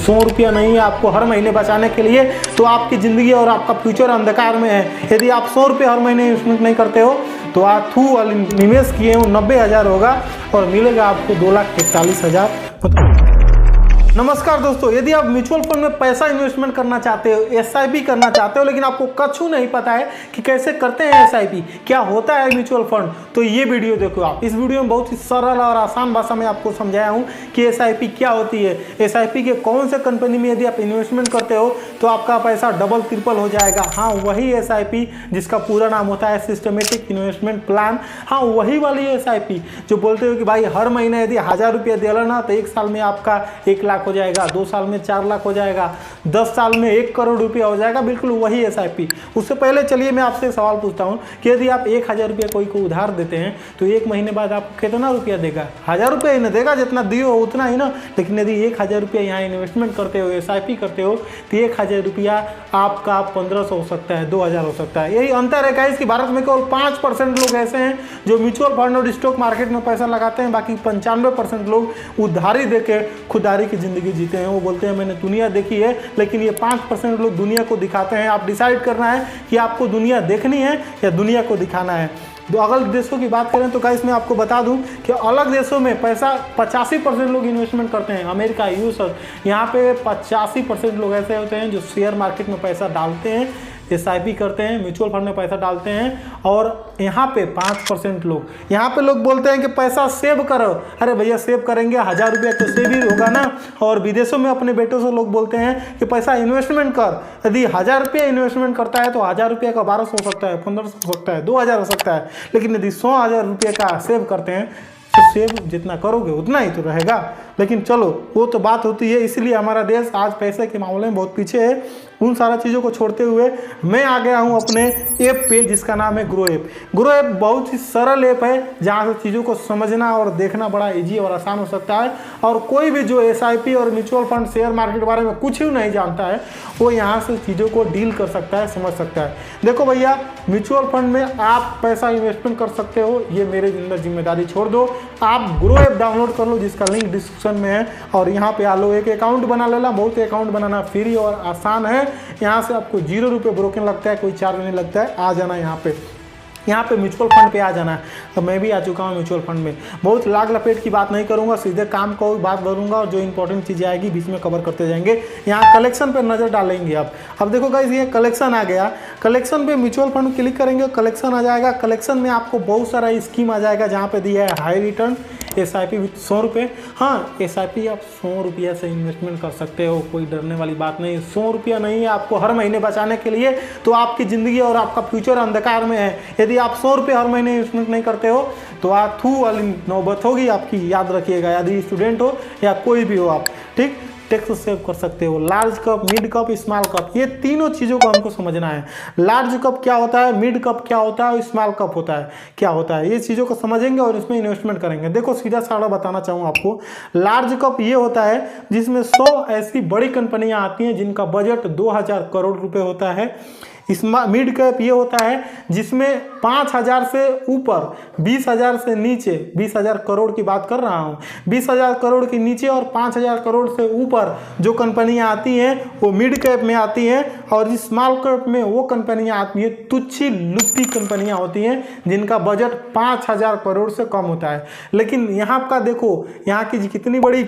100 रुपया नहीं है आपको हर महीने बचाने के लिए, तो आपकी ज़िंदगी और आपका फ्यूचर अंधकार में है। यदि आप 100 रुपये हर महीने इन्वेस्टमेंट नहीं करते हो तो आप थू निवेश किए हो 90,000 होगा और मिलेगा आपको 2,41,000। नमस्कार दोस्तों, यदि आप म्यूचुअल फंड में पैसा इन्वेस्टमेंट करना चाहते हो, एसआईपी करना चाहते हो, लेकिन आपको कछु नहीं पता है कि कैसे करते हैं एसआईपी, क्या होता है म्यूचुअल फंड, तो ये वीडियो देखो आप। इस वीडियो में बहुत ही सरल और आसान भाषा में आपको समझाया हूँ कि एसआईपी क्या होती है, एसआईपी के कौन से कंपनी में यदि आप इन्वेस्टमेंट करते हो तो आपका पैसा डबल ट्रिपल हो जाएगा। हाँ, वही एसआईपी जिसका पूरा नाम होता है सिस्टमेटिक इन्वेस्टमेंट प्लान। हाँ, वही वाली एसआईपी जो बोलते हो कि भाई हर महीने यदि 1,000 रुपया दे लेना तो 1 साल में आपका 1 लाख हो जाएगा, 2 साल में 4 लाख हो जाएगा, 10 साल में 1 करोड़ रुपया हो जाएगा। बिल्कुल वही एसआईपी। उससे पहले चलिए मैं आपसे सवाल पूछता हूँ कि यदि आप 1,000 रुपया कोई को उधार देते हैं तो 1 महीने बाद आपको कितना रुपया देगा? 1,000 रुपया ही ना देगा, जितना दिए हो उतना ही ना। लेकिन यदि 1,000 रुपया यहाँ इन्वेस्टमेंट करते हो, एसआईपी करते हो, तो 1,000 रुपया आपका 1,500 हो सकता है, 2,000 हो सकता है। यही अंतर है गाइस कि भारत में केवल 5% लोग ऐसे हैं जो म्यूचुअल फंड और स्टॉक मार्केट में पैसा लगाते हैं, बाकी 95% लोग उधारी देके खुददारी की जिंदगी जीते हैं। वो बोलते हैं मैंने दुनिया देखी है, लेकिन ये 5% लोग दुनिया को दिखाते हैं। आप डिसाइड करना है कि आपको दुनिया देखनी है या दुनिया को दिखाना है। तो अलग देशों की बात करें तो गाइस मैं आपको बता दूं कि अलग देशों में पैसा 85% लोग इन्वेस्टमेंट करते हैं। अमेरिका, यूएस, यहाँ पे 85% लोग ऐसे होते हैं जो शेयर मार्केट में पैसा डालते हैं, एसआईपी करते हैं, म्यूचुअल फंड में पैसा डालते हैं। और यहाँ पे 5% लोग, यहाँ पे लोग बोलते हैं कि पैसा सेव करो। अरे भैया, सेव करेंगे 1,000 रुपया तो सेव ही होगा ना। और विदेशों में अपने बेटों से लोग बोलते हैं कि पैसा इन्वेस्टमेंट कर। यदि 1,000 रुपया इन्वेस्टमेंट करता है तो 1,000 रुपया का 1,200 हो सकता है, 1,500 हो सकता है, 2,000 हो सकता है। लेकिन यदि 100,000 रुपये का सेव करते हैं तो सेव जितना करोगे उतना ही तो रहेगा। लेकिन चलो वो तो बात होती है, इसलिए हमारा देश आज पैसे के मामले में बहुत पीछे है। उन सारा चीज़ों को छोड़ते हुए मैं आ गया हूँ अपने ऐप पे जिसका नाम है ग्रो ऐप। ग्रो ऐप बहुत ही सरल ऐप है जहाँ से चीज़ों को समझना और देखना बड़ा इजी और आसान हो सकता है। और कोई भी जो एसआईपी और म्यूचुअल फंड, शेयर मार्केट के बारे में कुछ ही नहीं जानता है, वो यहाँ से चीज़ों को डील कर सकता है, समझ सकता है। देखो भैया, म्यूचुअल फंड में आप पैसा इन्वेस्टमेंट कर सकते हो, ये मेरे जिम्मेदारी छोड़ दो। आप ग्रो ऐप डाउनलोड कर लो जिसका लिंक डिस्क्रिप्शन में है, और यहाँ पे आ लो, एक अकाउंट बना लेना। बहुत अकाउंट बनाना फ्री और आसान है। यहाँ से आपको 0 रुपये ब्रोकन लगता है, कोई चार्ज नहीं लगता है। आ जाना यहाँ पे म्यूचुअल फंड पे आ जाना है। तो मैं भी आ चुका हूँ म्यूचुअल फंड में। बहुत लाग लपेट की बात नहीं करूँगा, सीधे काम को बात करूँगा और जो इंपॉर्टेंट चीज़ें आएगी बीच में कवर करते जाएंगे। यहाँ कलेक्शन पे नज़र डालेंगे आप। अब देखो गाइस, ये कलेक्शन आ गया। कलेक्शन पे म्यूचुअल फंड क्लिक करेंगे, कलेक्शन आ जाएगा। कलेक्शन में आपको बहुत सारा स्कीम आ जाएगा जहाँ पे दिया है हाई रिटर्न एसआईपी विथ 100 रुपये। हाँ, एसआईपी आप 100 रुपया से इन्वेस्टमेंट कर सकते हो, कोई डरने वाली बात नहीं। 100 रुपया नहीं है आपको हर महीने बचाने के लिए, तो आपकी ज़िंदगी और आपका फ्यूचर अंधकार में है। यदि आप 100 रुपये हर महीने इन्वेस्टमेंट नहीं करते हो तो आप थू वाली नौबत होगी आपकी, याद रखिएगा। यदि स्टूडेंट हो या कोई भी हो आप, ठीक, टैक्स सेव कर सकते हो। Large cup, mid cup, small cup, ये तीनों चीज़ों को हमको समझना है। लार्ज कप क्या होता है, मिड कप क्या होता है और स्मॉल कप होता है क्या होता है, ये चीज़ों को समझेंगे और इसमें इन्वेस्टमेंट करेंगे। देखो सीधा साधा बताना चाहूँ आपको, लार्ज कप ये होता है जिसमें 100 ऐसी बड़ी कंपनियाँ आती हैं जिनका बजट 2,000 करोड़ रुपये होता है। मिड कैप ये होता है जिसमें 5,000 से ऊपर, 20,000 से नीचे, 20,000 करोड़ की बात कर रहा हूँ, 20,000 करोड़ के नीचे और 5,000 करोड़ से ऊपर जो कंपनियां आती हैं वो मिड कैप में आती हैं। और इस स्मॉल कैप में वो कंपनियां आती हैं, तुच्छी लुत्ती कंपनियां होती हैं जिनका बजट 5,000 करोड़ से कम होता है। लेकिन यहाँ का देखो, यहाँ की कितनी बड़ी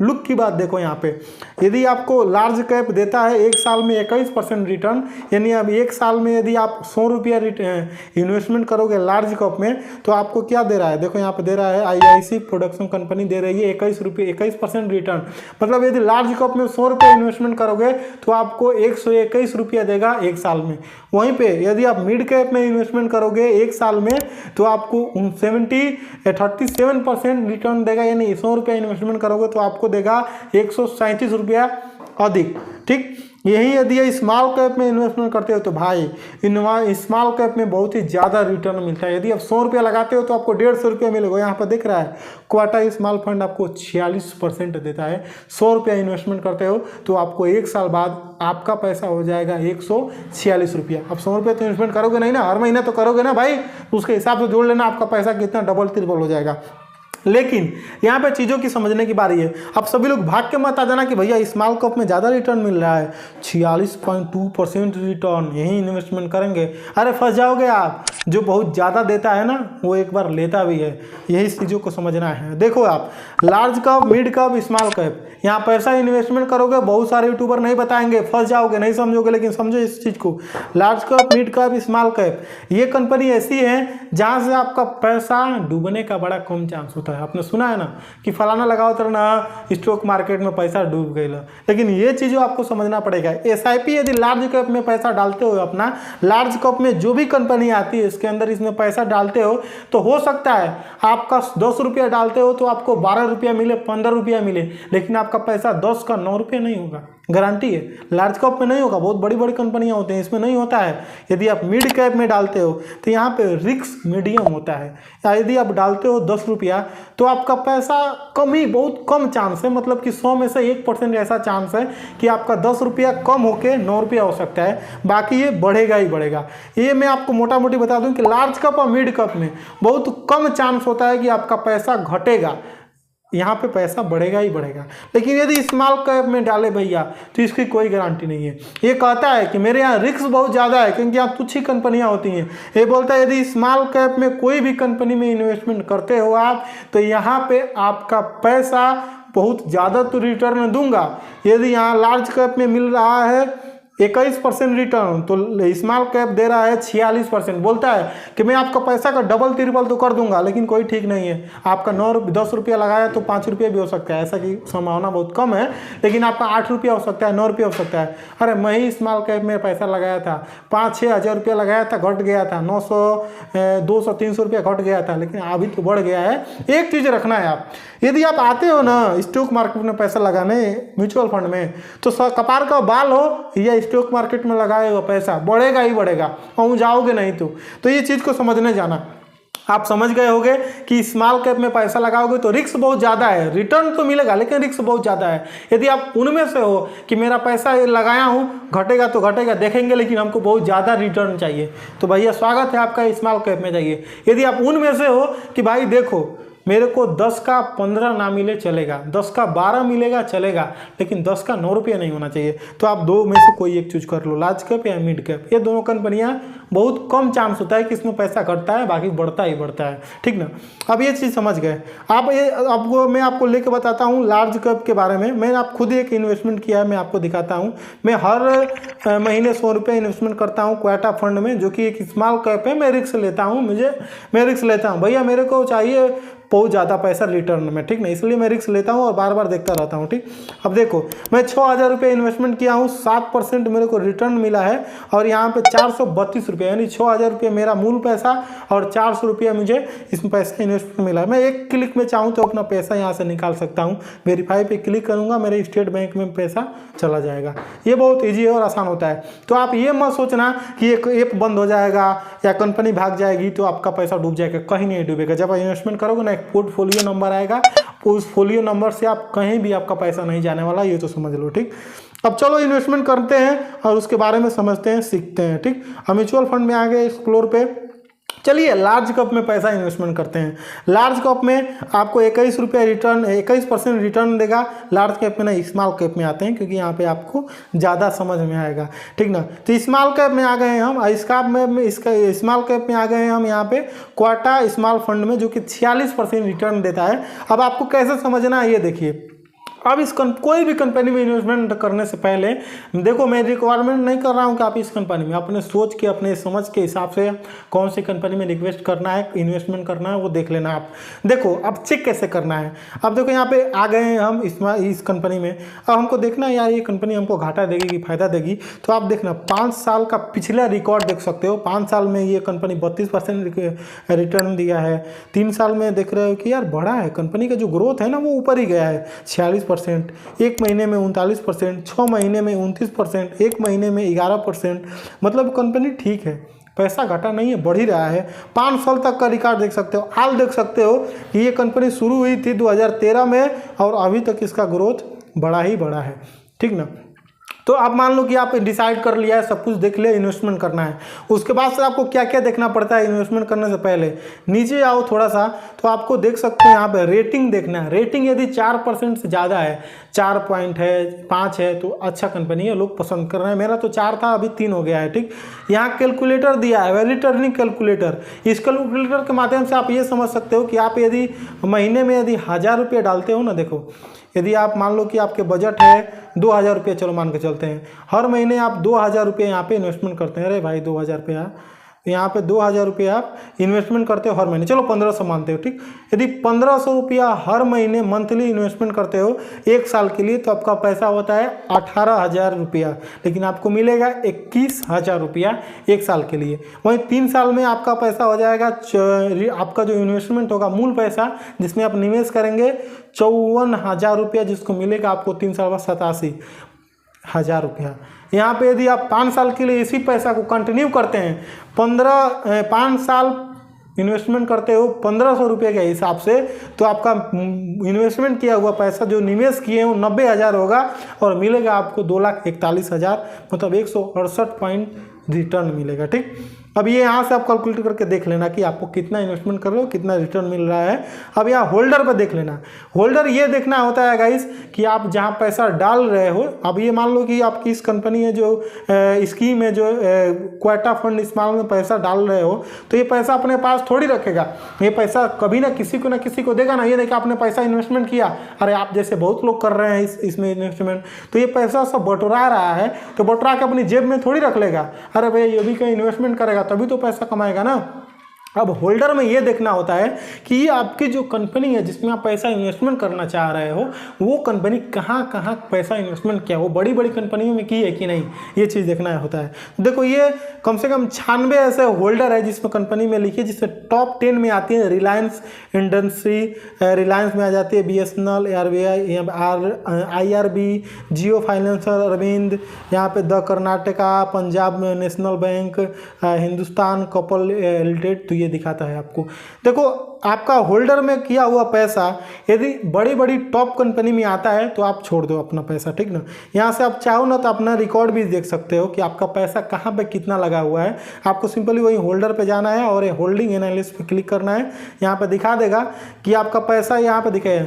लुक की बात देखो। यहाँ पे यदि आपको लार्ज कैप देता है 1 साल में 21% रिटर्न, यानी अब 1 साल में यदि आप 100 रुपया इन्वेस्टमेंट करोगे लार्ज कप में तो आपको क्या दे रहा है, देखो यहाँ पे दे रहा है आईआईसी प्रोडक्शन कंपनी दे रही है 21% रिटर्न। मतलब यदि लार्ज कप में 100 रुपया इन्वेस्टमेंट करोगे तो आपको 121 रुपया देगा 1 साल में। वहीं पे यदि आप मिड कैप में इन्वेस्टमेंट करोगे 1 साल में तो आपको 37% रिटर्न देगा, यानी 100 रुपया इन्वेस्टमेंट करोगे तो आपको देगा 137 रुपया अधिक, ठीक। यही यदि स्मॉल कैप में इन्वेस्टमेंट करते हो तो भाई स्मॉल कैप में बहुत ही ज़्यादा रिटर्न मिलता है। यदि आप 100 रुपया लगाते हो तो आपको 150 रुपया मिलेगा। यहाँ पर दिख रहा है क्वाटा स्मॉल फंड आपको 46% देता है। 100 रुपया इन्वेस्टमेंट करते हो तो आपको 1 साल बाद आपका पैसा हो जाएगा 146 रुपया। अब 100 रुपया तो इन्वेस्टमेंट करोगे नहीं ना, हर महीने तो करोगे ना भाई, उसके हिसाब से जोड़ लेना आपका पैसा कितना डबल ट्रिपल हो जाएगा। लेकिन यहाँ पे चीज़ों की समझने की बारी है। अब सभी लोग भाग के मत आ जाना कि भैया स्मॉल कैप में ज़्यादा रिटर्न मिल रहा है, 46.2% रिटर्न, यही इन्वेस्टमेंट करेंगे। अरे फंस जाओगे आप। जो बहुत ज़्यादा देता है ना वो एक बार लेता भी है, यही चीज़ों को समझना है। देखो आप, large cap, mid cap, small cap, यहाँ पैसा इन्वेस्टमेंट करोगे, बहुत सारे यूट्यूबर नहीं बताएंगे, फंस जाओगे, नहीं समझोगे। लेकिन समझो इस चीज़ को, large cap, mid cap, small cap, ये कंपनी ऐसी है जहाँ से आपका पैसा डूबने का बड़ा कम चांस होता है। आपने सुना है ना कि फलाना लगाओ तो ना स्टॉक मार्केट में पैसा डूब गया, लेकिन ये चीज़ों आपको समझना पड़ेगा। एसआईपी यदि लार्ज कैप में पैसा डालते हो अपना, लार्ज कैप में जो भी कंपनी आती है इसके अंदर इसमें पैसा डालते हो, तो हो सकता है आपका 10 रुपया डालते हो तो आपको 12 रुपया मिले, 15 रुपया मिले, लेकिन आपका पैसा 10 का 9 रुपये नहीं होगा, गारंटी है। लार्ज कैप में नहीं होगा, बहुत बड़ी बड़ी कंपनियां होती हैं, इसमें नहीं होता है। यदि आप मिड कैप में डालते हो तो यहाँ पे रिस्क मीडियम होता है। यदि आप डालते हो 10 रुपया तो आपका पैसा कम ही, बहुत कम चांस है, मतलब कि 100 में से 1% ऐसा चांस है कि आपका 10 रुपया कम होके 9 रुपया हो सकता है, बाकी ये बढ़ेगा ही बढ़ेगा। ये मैं आपको मोटा मोटी बता दूं कि लार्ज कैप और मिड कैप में बहुत कम चांस होता है कि आपका पैसा घटेगा, यहाँ पे पैसा बढ़ेगा ही बढ़ेगा। लेकिन यदि स्मॉल कैप में डाले भैया तो इसकी कोई गारंटी नहीं है। ये कहता है कि मेरे यहाँ रिस्क बहुत ज़्यादा है क्योंकि यहाँ तुच्छ ही कंपनियाँ होती हैं। ये बोलता है यदि स्मॉल कैप में कोई भी कंपनी में इन्वेस्टमेंट करते हो आप, तो यहाँ पे आपका पैसा बहुत ज़्यादा तो रिटर्न दूंगा। यदि यहाँ लार्ज कैप में मिल रहा है 21% रिटर्न, तो स्मॉल कैप दे रहा है 46%। बोलता है कि मैं आपका पैसा का डबल ट्रिपल तो कर दूंगा, लेकिन कोई ठीक नहीं है। आपका 10 रुपया लगाया तो 5 रुपये भी हो सकता है, ऐसा की संभावना बहुत कम है। लेकिन आपका 8 रुपया हो सकता है, 9 रुपया हो सकता है। अरे मैं ही स्मॉल कैप में पैसा लगाया था, 5-6 हज़ार रुपया लगाया था, घट गया था 900, 200, 300 रुपया घट गया था, लेकिन अभी तो बढ़ गया है। एक चीज़ रखना है आप, यदि आप आते हो ना स्टॉक मार्केट में पैसा लगाने, म्यूचुअल फंड में, तो कपार का बाल हो या स्टॉक मार्केट में लगाए हुआ पैसा बढ़ेगा ही बढ़ेगा, और जाओगे नहीं तो ये चीज़ को समझने जाना। आप समझ गए होंगे कि स्मॉल कैप में पैसा लगाओगे तो रिस्क बहुत ज़्यादा है, रिटर्न तो मिलेगा लेकिन रिस्क बहुत ज़्यादा है। यदि आप उनमें से हो कि मेरा पैसा लगाया हूँ, घटेगा तो घटेगा, देखेंगे, लेकिन हमको बहुत ज़्यादा रिटर्न चाहिए, तो भैया स्वागत है आपका, स्मॉल कैप में जाइए। यदि आप उनमें से हो कि भाई देखो मेरे को 10 का 15 ना मिले चलेगा, 10 का 12 मिलेगा चलेगा, लेकिन 10 का 9 रुपया नहीं होना चाहिए, तो आप दो में से कोई एक चूज कर लो, लार्ज कैप या मिड कैप। ये दोनों कंपनियां बहुत कम चांस होता है कि इसमें पैसा घटता है, बाकी बढ़ता ही बढ़ता है, ठीक ना। अब ये चीज़ समझ गए आप। ये आपको मैं आपको लेके बताता हूँ लार्ज कैप के बारे में। मैंने आप खुद एक इन्वेस्टमेंट किया है, मैं आपको दिखाता हूँ। मैं हर महीने 100 रुपये इन्वेस्टमेंट करता हूँ क्वेटा फंड में, जो कि एक स्मॉल कैप है। मैं रिस्क लेता हूँ, मैं रिस्क लेता हूँ भैया, मेरे को चाहिए बहुत ज़्यादा पैसा रिटर्न में, ठीक ना, इसलिए मैं रिस्क लेता हूँ और बार बार देखता रहता हूँ, ठीक। अब देखो मैं 6000 रुपये इन्वेस्टमेंट किया हूँ, 7% मेरे को रिटर्न मिला है, और यहाँ पे 432 रुपये, यानी 6000 रुपये मेरा मूल पैसा और 400 रुपये मुझे इसमें पैसा इन्वेस्टमेंट मिला है। मैं एक क्लिक में चाहूँ तो अपना पैसा यहाँ से निकाल सकता हूँ। वेरीफाई पे क्लिक करूँगा, मेरे स्टेट बैंक में पैसा चला जाएगा। ये बहुत ईजी और आसान होता है। तो आप ये मत सोचना कि एक ऐप बंद हो जाएगा या कंपनी भाग जाएगी तो आपका पैसा डूब जाएगा, कहीं नहीं डूबेगा। जब आप इन्वेस्टमेंट करोगे ना, पोर्टफोलियो नंबर आएगा, उस फोलियो नंबर से आप कहीं भी आपका पैसा नहीं जाने वाला, ये तो समझ लो, ठीक। अब चलो इन्वेस्टमेंट करते हैं और उसके बारे में समझते हैं, सीखते हैं, ठीक। हम म्यूचुअल फंड में आ गए एक्सप्लोर पे। चलिए लार्ज कैप में पैसा इन्वेस्टमेंट करते हैं। लार्ज कैप में आपको 21 रुपये रिटर्न, 21% रिटर्न देगा। लार्ज कैप में ना, स्मॉल कैप में आते हैं क्योंकि यहाँ पे आपको ज़्यादा समझ में आएगा, ठीक ना। तो स्मॉल कैप में आ गए हैं हम, इसका स्मॉल कैप में आ गए हैं हम यहाँ पे क्वाटा स्मॉल फंड में, जो कि 46% रिटर्न देता है। अब आपको कैसे समझना है ये देखिए। अब कोई भी कंपनी में इन्वेस्टमेंट करने से पहले देखो, मैं रिक्वायरमेंट नहीं कर रहा हूँ कि आप इस कंपनी में, अपने सोच के, अपने समझ के हिसाब से कौन सी कंपनी में इन्वेस्ट करना है, इन्वेस्टमेंट करना है, वो देख लेना आप। देखो अब चेक कैसे करना है। अब देखो यहाँ पे आ गए हैं हम इस कंपनी में। अब हमको देखना है यार ये कंपनी हमको घाटा देगी कि फायदा देगी। तो आप देखना 5 साल का पिछला रिकॉर्ड देख सकते हो। 5 साल में ये कंपनी 32% रिटर्न दिया है। 3 साल में देख रहे हो कि यार बढ़ा है, कंपनी का जो ग्रोथ है ना वो ऊपर ही गया है, 46%, 1 महीने में 39%, 6 महीने में 29%, 1 महीने में 11%। मतलब कंपनी ठीक है, पैसा घटा नहीं है, बढ़ ही रहा है। 5 साल तक का रिकॉर्ड देख सकते हो। हाल देख सकते हो कि ये कंपनी शुरू हुई थी 2013 में और अभी तक इसका ग्रोथ बड़ा ही बड़ा है, ठीक ना। तो आप मान लो कि आप डिसाइड कर लिया है, सब कुछ देख लिया, इन्वेस्टमेंट करना है। उसके बाद से आपको क्या क्या देखना पड़ता है इन्वेस्टमेंट करने से पहले? नीचे आओ थोड़ा सा तो आपको देख सकते हो यहाँ पे रेटिंग देखना है। रेटिंग यदि 4% से ज़्यादा है, 4 पॉइंट है, 5 है, तो अच्छा कंपनी है, लोग पसंद कर रहे हैं। मेरा तो 4 था, अभी 3 हो गया है। ठीक, यहाँ कैलकुलेटर दिया है, वैलिड अर्निंग कैलकुलेटर। इस कैलकुलेटर के माध्यम से आप ये समझ सकते हो कि आप यदि महीने में यदि 1000 रुपये डालते हो ना, देखो यदि आप मान लो कि आपके बजट है 2000 रुपये, चलो मान के चलते हैं, हर महीने आप 2000 रुपये यहाँ पे इन्वेस्टमेंट करते हैं। अरे भाई 2000 रुपया, यहाँ पे 2000 रुपये आप इन्वेस्टमेंट करते हो हर महीने, चलो 1500 मानते हो। ठीक, यदि 1500 रुपया हर महीने मंथली इन्वेस्टमेंट करते हो 1 साल के लिए, तो आपका पैसा होता है 18,000 रुपया, लेकिन आपको मिलेगा 21,000 रुपया 1 साल के लिए। वहीं 3 साल में आपका पैसा हो जाएगा, आपका जो इन्वेस्टमेंट होगा मूल पैसा जिसमें आप निवेश करेंगे 54,000 रुपया, जिसको मिलेगा आपको 3 साल बाद 87,000 रुपया। यहाँ पे यदि आप 5 साल के लिए इसी पैसा को कंटिन्यू करते हैं, 5 साल इन्वेस्टमेंट करते हो 1500 रुपये के हिसाब से, तो आपका इन्वेस्टमेंट किया हुआ पैसा जो निवेश किए वो 90,000 होगा और मिलेगा आपको 2,41,000, मतलब 168 पॉइंट रिटर्न मिलेगा। ठीक, अब ये यहाँ से आप कैलकुलेट करके देख लेना कि आपको कितना इन्वेस्टमेंट कर रहे हो, कितना रिटर्न मिल रहा है। अब यहाँ होल्डर पर देख लेना। होल्डर ये देखना होता है गाइस कि आप जहाँ पैसा डाल रहे हो, अब ये मान लो कि आपकी इस कंपनी है जो स्कीम है, जो क्वेटा फंड इस्तेमाल में पैसा डाल रहे हो, तो ये पैसा अपने पास थोड़ी रखेगा। ये पैसा कभी ना किसी को देगा ना। ये देखा आपने पैसा इन्वेस्टमेंट किया, अरे आप जैसे बहुत लोग कर रहे हैं इसमें इन्वेस्टमेंट, तो ये पैसा सब बटोरा रहा है, तो बटोरा के अपनी जेब में थोड़ी रख लेगा। अरे भैया ये भी कहीं इन्वेस्टमेंट करेगा तभी तो पैसा कमाएगा ना। अब होल्डर में ये देखना होता है कि ये आपकी जो कंपनी है जिसमें आप पैसा इन्वेस्टमेंट करना चाह रहे हो, वो कंपनी कहाँ कहाँ पैसा इन्वेस्टमेंट किया, वो बड़ी बड़ी कंपनियों में की है कि नहीं, ये चीज़ देखना होता है। देखो ये कम से कम 96 ऐसे होल्डर है जिसमें कंपनी में लिखी है, जिसमें टॉप 10 में आती है रिलायंस इंडस्ट्री, रिलायंस में आ जाती है BSNL, RBI, IRB, जियो फाइनेंशियल, अरविंद, यहाँ पे द कर्नाटका, पंजाब में national bank, Hindustan couple limited, तो ये दिखाता है आपको। देखो आपका होल्डर में किया हुआ पैसा यदि बड़ी बड़ी टॉप कंपनी में आता है तो आप छोड़ दो अपना पैसा, ठीक ना। यहाँ से आप चाहो ना तो अपना रिकॉर्ड भी देख सकते हो कि आपका पैसा कहाँ पे कितना लगा हुआ है। आपको सिंपली वही होल्डर पे जाना है और होल्डिंग एनालिसिस पे क्लिक करना है। यहाँ पे दिखा देगा कि आपका पैसा यहाँ पे दिखे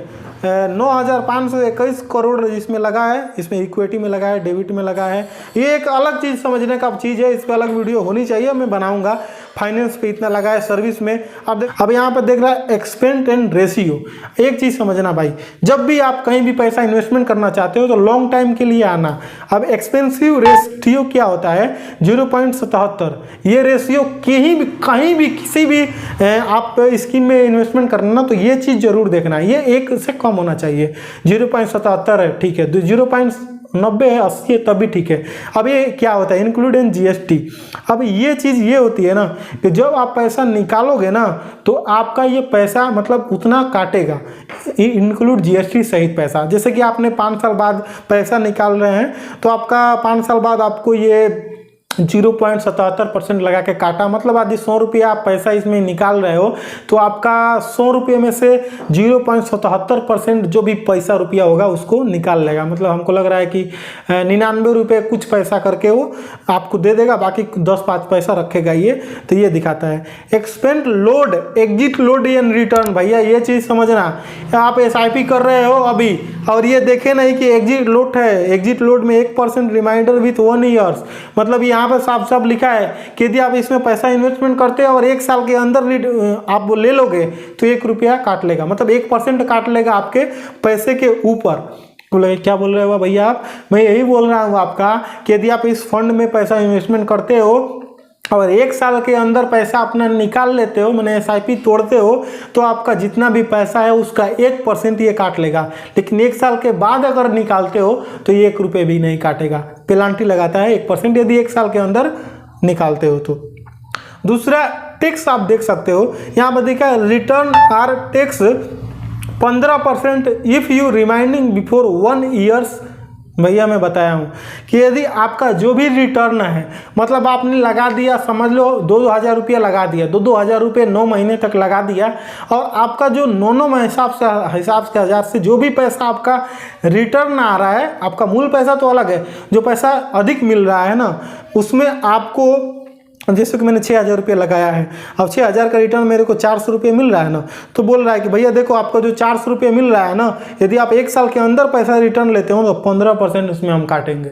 9,521 करोड़ इसमें लगा है, इसमें इक्विटी में लगा है, डेबिट में लगा है। ये एक अलग चीज़ समझने का चीज़ है, इस पर अलग वीडियो होनी चाहिए, मैं बनाऊंगा। फाइनेंस पे इतना लगा है, सर्विस में। अब यहाँ पे देख रहा है एक्सपेंस एंड रेशियो। एक चीज़ समझना भाई, जब भी आप कहीं भी पैसा इन्वेस्टमेंट करना चाहते हो तो लॉन्ग टाइम के लिए आना। अब एक्सपेंसिव रेशियो क्या होता है 0.77। ये रेशियो कहीं भी किसी भी आप स्कीम में इन्वेस्टमेंट करना ना, तो ये चीज़ जरूर देखना है, ये 1 से कम होना चाहिए। 0.77 है, ठीक है, 0.90 है, 80 है, तभी ठीक है। अब ये क्या होता है इंक्लूड इन GST। अब ये चीज़ ये होती है ना कि जब आप पैसा निकालोगे ना तो आपका ये पैसा मतलब उतना काटेगा, इंक्लूड GST सहित पैसा। जैसे कि आपने 5 साल बाद पैसा निकाल रहे हैं तो आपका 5 साल बाद आपको ये 0.77% लगा के काटा, मतलब यदि 100 रुपया आप पैसा इसमें निकाल रहे हो तो आपका 100 रुपये में से 0.77% जो भी पैसा रुपया होगा उसको निकाल लेगा। मतलब हमको लग रहा है कि 99 रुपये कुछ पैसा करके वो आपको दे देगा, बाकी 10-5 पैसा रखेगा ये। तो ये दिखाता है expand load, exit load and return. भैया ये चीज़ समझना, आप SIP कर रहे हो अभी और ये देखे नहीं कि एग्जिट लोड है, एग्जिट लोड में 1% रिमाइंडर विथ 1 ईयर्स, मतलब यहाँ पर साफ साफ लिखा है कि यदि आप इसमें पैसा इन्वेस्टमेंट करते हैं और 1 साल के अंदर आप ले लोगे तो 1 रुपया काट लेगा, मतलब 1% काट लेगा आपके पैसे के ऊपर। क्या बोल रहे हो भैया आप? मैं यही बोल रहा हूँ आपका कि यदि आप इस फंड में पैसा इन्वेस्टमेंट करते हो और 1 साल के अंदर पैसा अपना निकाल लेते हो, मैंने SIP तोड़ते हो, तो आपका जितना भी पैसा है उसका 1% ये काट लेगा। लेकिन 1 साल के बाद अगर निकालते हो तो ये 1 रुपये भी नहीं काटेगा, पेनाल्टी लगाता है 1% यदि 1 साल के अंदर निकालते हो तो। दूसरा टैक्स आप देख सकते हो, यहाँ पर देखा है return R tax 15% if you reminding before 1 years भैया मैं बताया हूँ कि यदि आपका जो भी रिटर्न है, मतलब आपने लगा दिया, समझ लो 2,000 रुपया लगा दिया, 2,000 रुपये 9 महीने तक लगा दिया, और आपका जो 9 हिसाब से हज़ार से जो भी पैसा आपका रिटर्न आ रहा है, आपका मूल पैसा तो अलग है, जो पैसा अधिक मिल रहा है ना, उसमें आपको, जैसे कि मैंने 6,000 रुपये लगाया है, अब 6,000 का रिटर्न मेरे को 400 रुपये मिल रहा है ना, तो बोल रहा है कि भैया देखो आपका जो 400 रुपये मिल रहा है ना, यदि आप 1 साल के अंदर पैसा रिटर्न लेते हो तो 15% उसमें हम काटेंगे।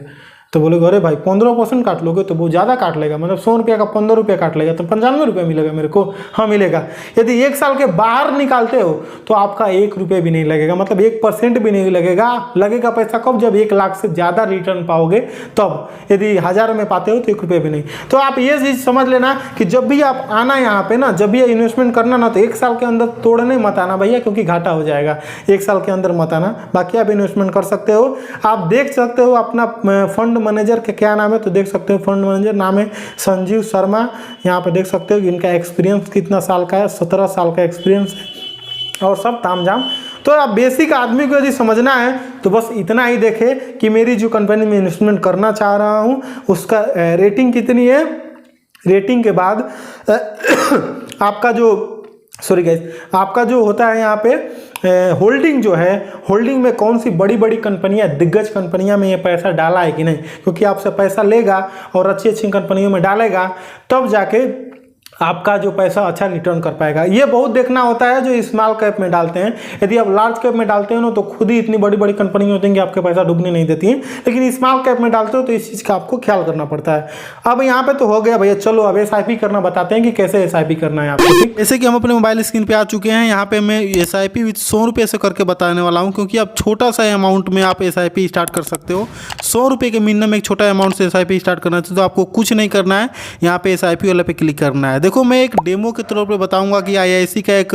तो बोले अरे भाई 15% काट लोगे तो बहुत ज़्यादा काट लेगा, मतलब 100 रुपये का 15 रुपये काट लेगा, तो 95 रुपये मिलेगा मेरे को। हाँ मिलेगा। यदि 1 साल के बाहर निकालते हो तो आपका 1 रुपये भी नहीं लगेगा, मतलब 1% भी नहीं लगेगा। लगेगा पैसा कब? जब 1 लाख से ज़्यादा रिटर्न पाओगे तब। यदि 1,000 में पाते हो तो 1 रुपये भी नहीं। तो आप ये चीज़ समझ लेना कि जब भी आप आना यहाँ पे ना, जब भी इन्वेस्टमेंट करना ना, तो 1 साल के अंदर तोड़ने मत आना भैया, क्योंकि घाटा हो जाएगा। 1 साल के अंदर मत आना। बाकी आप इन्वेस्टमेंट कर सकते हो। आप देख सकते हो अपना फंड मैनेजर के क्या नाम है, तो देख सकते हो फंड मैनेजर नाम है संजीव शर्मा। यहाँ पे देख सकते हो कि इनका एक्सपीरियंस कितना साल का है, 17 साल का एक्सपीरियंस है, और सब तामझाम। तो आप बेसिक आदमी को यदि समझना है तो बस इतना ही देखे कि मेरी जो कंपनी में इन्वेस्टमेंट करना चाह रहा हूँ उसका रेटिंग कितनी है। रेटिंग के बाद आपका जो आपका जो होता है यहाँ पे होल्डिंग जो है, होल्डिंग में कौन सी बड़ी बड़ी कंपनियां, दिग्गज कंपनियां में ये पैसा डाला है कि नहीं, क्योंकि आपसे पैसा लेगा और अच्छी अच्छी कंपनियों में डालेगा तब जाके आपका जो पैसा अच्छा रिटर्न कर पाएगा। ये बहुत देखना होता है जो स्मॉल कैप में डालते हैं। यदि आप लार्ज कैप में डालते हो ना तो खुद ही इतनी बड़ी बड़ी कंपनी होती हैं कि आपके पैसा डूबने नहीं देती हैं, लेकिन स्मॉल कैप में डालते हो तो इस चीज़ का आपको ख्याल करना पड़ता है। अब यहाँ पे तो हो गया भैया, चलो अब SIP करना बताते हैं कि कैसे SIP करना है आपको। जैसे कि हम अपने मोबाइल स्क्रीन पर आ चुके हैं, यहाँ पे मैं SIP विथ 100 रुपये से करके बताने वाला हूँ, क्योंकि आप छोटा सा अमाउंट में आप SIP स्टार्ट कर सकते हो। 100 रुपये के मिनिमम एक छोटा अमाउंट से SIP स्टार्ट करना चाहिए। तो आपको कुछ नहीं करना है, यहाँ पे SIP वाले पे क्लिक करना है। देखो मैं एक डेमो के तौर पे बताऊंगा कि IIC का एक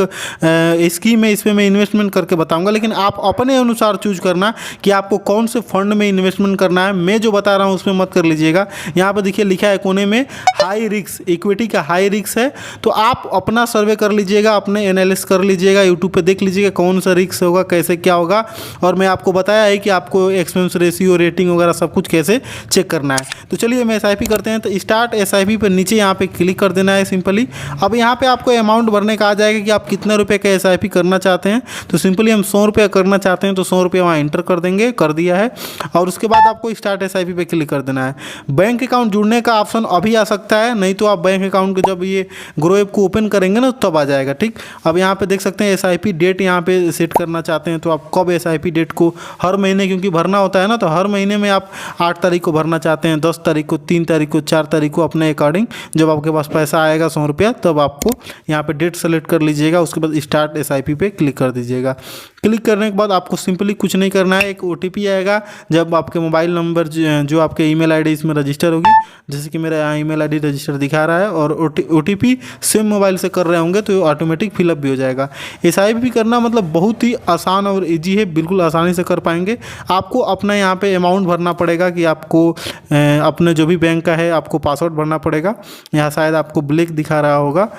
स्कीम है, इसमें मैं इन्वेस्टमेंट करके बताऊंगा, लेकिन आप अपने अनुसार चूज करना कि आपको कौन से फंड में इन्वेस्टमेंट करना है। मैं जो बता रहा हूं उसमें मत कर लीजिएगा। यहाँ पे देखिए लिखा है कोने में हाई रिस्क, इक्विटी का हाई रिस्क है, तो आप अपना सर्वे कर लीजिएगा, अपने एनालिसिस कर लीजिएगा, यूट्यूब पे देख लीजिएगा कौन सा रिस्क होगा, कैसे क्या होगा। और मैं आपको बताया है कि आपको एक्सपेंस रेशियो, रेटिंग वगैरह सब कुछ कैसे चेक करना है। तो चलिए हम SIP करते हैं। तो स्टार्ट SIP पर नीचे यहाँ पे क्लिक कर देना है सिंपली। अब यहाँ पे आपको अमाउंट भरने का आ जाएगा कि आप कितने रुपए का SIP करना चाहते हैं। तो सिंपली हम 100 रुपये करना चाहते हैं तो 100 रुपये वहाँ इंटर कर देंगे, कर दिया है। और उसके बाद आपको स्टार्ट SIP पे क्लिक कर देना है। बैंक अकाउंट जुड़ने का ऑप्शन अभी आ सकता है, नहीं तो आप बैंक अकाउंट को जब ये ग्रो ऐप को ओपन करेंगे ना तब आ जाएगा। ठीक, अब यहाँ पे देख सकते हैं SIP डेट यहाँ पे सेट करना चाहते हैं, तो आप कब SIP डेट को, हर महीने क्योंकि भरना होता है ना, तो हर महीने में आप 8 तारीख को भरना चाहते हैं, 10 तारीख को, 3 तारीख को, 4 तारीख को, अपने अकॉर्डिंग जब आपके पास पैसा आएगा 100 रुपया तब आपको यहाँ पे डेट सेलेक्ट कर लीजिएगा। उसके बाद स्टार्ट SIP पे क्लिक कर दीजिएगा। क्लिक करने के बाद आपको सिंपली कुछ नहीं करना है, एक OTP आएगा। जब आपके मोबाइल नंबर जो आपके ईमेल आईडी इसमें रजिस्टर होगी, जैसे कि मेरा यहाँ ईमेल आईडी रजिस्टर दिखा रहा है, और OTP सेम मोबाइल से कर रहे होंगे तो ऑटोमेटिक फिलअप भी हो जाएगा। SIP करना मतलब बहुत ही आसान और ईजी है, बिल्कुल आसानी से कर पाएंगे। आपको अपना यहाँ पे अमाउंट भरना पड़ेगा कि आपको अपने जो भी बैंक का है आपको पासवर्ड भरना पड़ेगा। यहाँ शायद आपको ब्लैक दिखा रहा होगा।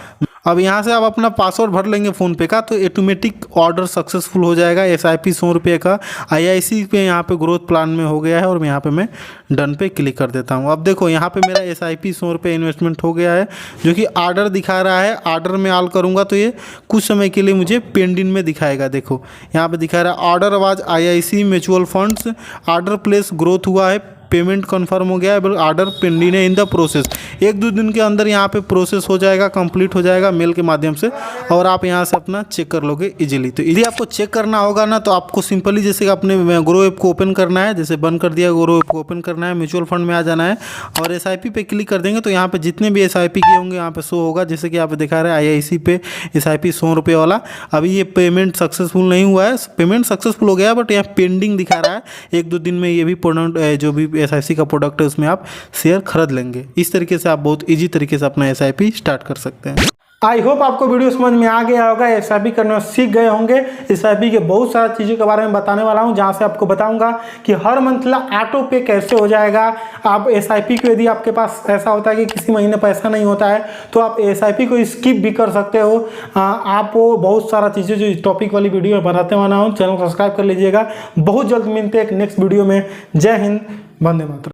अब यहाँ से आप अपना पासवर्ड भर लेंगे फ़ोनपे का तो ऑटोमेटिक ऑर्डर सक्सेसफुल हो जाएगा। SIP 100 रुपये का IIC पे यहाँ पे ग्रोथ प्लान में हो गया है, और यहाँ पे मैं डन पे क्लिक कर देता हूँ। अब देखो यहाँ पे मेरा SIP 100 रुपये इन्वेस्टमेंट हो गया है, जो कि ऑर्डर दिखा रहा है। ऑर्डर में ऑल करूँगा तो ये कुछ समय के लिए मुझे पेंडिंग में दिखाएगा। देखो यहाँ पर दिखा रहा है ऑर्डर आवाज IIC mutual funds, order place growth हुआ है, पेमेंट कंफर्म हो गया है, बट ऑर्डर पेंडिंग है इन द प्रोसेस। 1-2 दिन के अंदर यहाँ पे प्रोसेस हो जाएगा, कंप्लीट हो जाएगा मेल के माध्यम से, और आप यहाँ से अपना चेक कर लोगे इजीली। तो यदि आपको चेक करना होगा ना तो आपको सिंपली जैसे कि अपने ग्रो ऐप को ओपन करना है, जैसे बंद कर दिया ग्रो ऐप को ओपन करना है, म्यूचुअल फंड में आ जाना है और SIP पे क्लिक कर देंगे तो यहाँ पे जितने भी SIP किए होंगे यहाँ पे शो होगा। जैसे कि यहाँ पे दिखा रहा है IIC पे SIP 100 रुपये वाला, अभी ये पेमेंट सक्सेसफुल नहीं हुआ है, पेमेंट सक्सेसफुल हो गया बट यहाँ पेंडिंग दिखा रहा है। 1-2 दिन में ये भी प्रोडक्ट जो भी SIC का प्रोडक्ट है उसमें आप शेयर खरीद लेंगे। इस तरीके से आप बहुत इजी तरीके से अपना SIP स्टार्ट कर सकते हैं। आई होप आपको वीडियो समझ में आ गया होगा, SIP करना सीख गए होंगे। SIP के बहुत सारा चीज़ों के बारे में बताने वाला हूं, जहां से आपको बताऊंगा कि हर मंथला ऑटो पे कैसे हो जाएगा। आप SIP को, यदि आपके पास ऐसा होता है कि किसी महीने पैसा नहीं होता है, तो आप SIP को स्किप भी कर सकते हो। आप वो बहुत सारा चीज़ें जो टॉपिक वाली वीडियो बताते वाला हूँ, चैनल को सब्सक्राइब कर लीजिएगा। बहुत जल्द मिलते हैं एक नेक्स्ट वीडियो में। जय हिंद, वंदे मातरम।